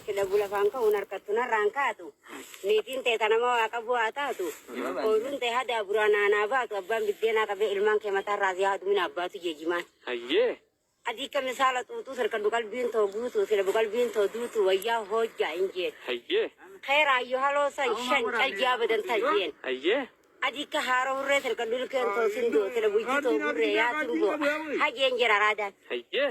Kila bula fangka unar katuna rangka tu. Nitin te tanama waka buata tu. Orun te hada burana na ba tu abban bidena ka be ilman ke mata razia tu mina abba tu jejiman. Hayye. Adi ka misala tu serkan dukal binto gutu sila bukal binto dutu waya hoja inje. Hayye. Khair ayu halo san shan kal jabadan tajien. Hayye. Adi ka haro hurre serkan dul ken to sindo sila buji to hurre ya tungo. Haji enjera radan. Hayye.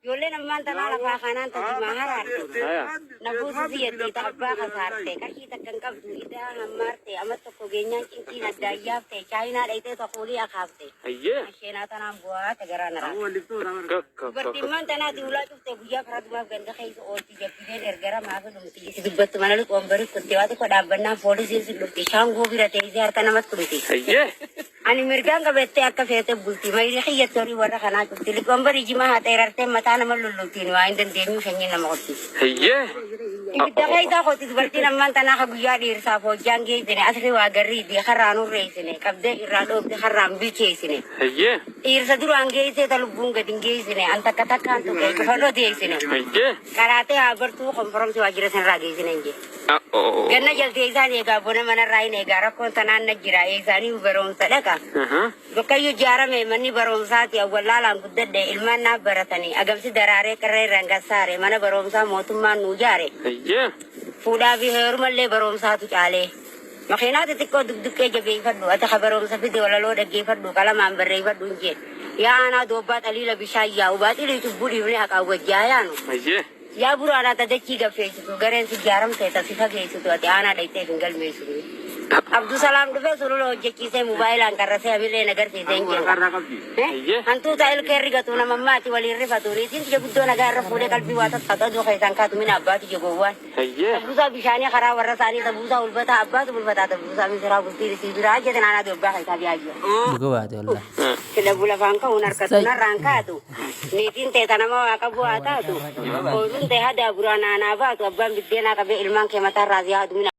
Yolle na manta na la fakanan ta di maharan. Haya. Na busu siya dita abba ka sarte. Kakita kang kabdu ida hamarte. Amat to ko ganyan kinti na dayafte. China da ite to kuli akafte. Hayye. Ashena ta na buat tagara na ra. Kaka. Bertiman ta na diula tu te buja karat ma ganda kai so ol tiga piden ergara ma ga dum ti sibat mana lu kombari kuntiwa to ko dabban na fodi sin sin lutti shango bira te izar ta na mat kunti. Hayye. Ani mirgang ka bette akka fete bulti mai rihiyat tori wara kana kunti kombari jima ha terarte mata na malulutin wa indan demi shanyin na makoti. Hayye. Ibida kai ta ko ti berti naman ta na ka buja dir sa fo jangi dine asri wa garri di kharanu reisine kabde irado di kharam bi kesine. Hayye. Ir sa duru angge se talubung gading gesine anta katakan to kai ko de sine. Hayye. Karate abertu konfrom si wajira sen rage sine nge. Oh. Ganna jalti isani ga bona mana rai ne gara ko tanan na jira isani barom sadaka. Dokayu jara me mani barom sati awwalala gudde ilman na baratani agam si darare kare ranga sare mana barom sa motumma nu jare. Hayye. Fuda bi her malle barom sa tu chale. Makina tikko dukdukke jabe faddu ata khabarom sa bidi wala lo dagge faddu kala mambarre faddu nje. Ya ana dobat alila bishaya ubati li tubudi ni aka wajaya no. Hayye. Ya buru ana ta daki ga Facebook garen si jaram sai ta sifa ge su to ati ana dai te bingal me su Abdul Salam do fe suru lo jeki se mobile an karra se abile nagar se denje antu ta el kerri ga tuna mamma ti wali rifa to ri tin je buddo nagar fude kalbi wata ta do kai tan ka tu mina abba ti je gowan Hayye. buza bishani khara warra sani ta buza ulbata abba to ulbata ta buza mi sara busti si biraje ta nana do abba kai ta biaje Buka wallah. kila bula fangka unar katuna rangka tu nitin te tanama waka buata tu orun te hada burana na ba tu abban bidena ka be ilman ke mata razia tu mina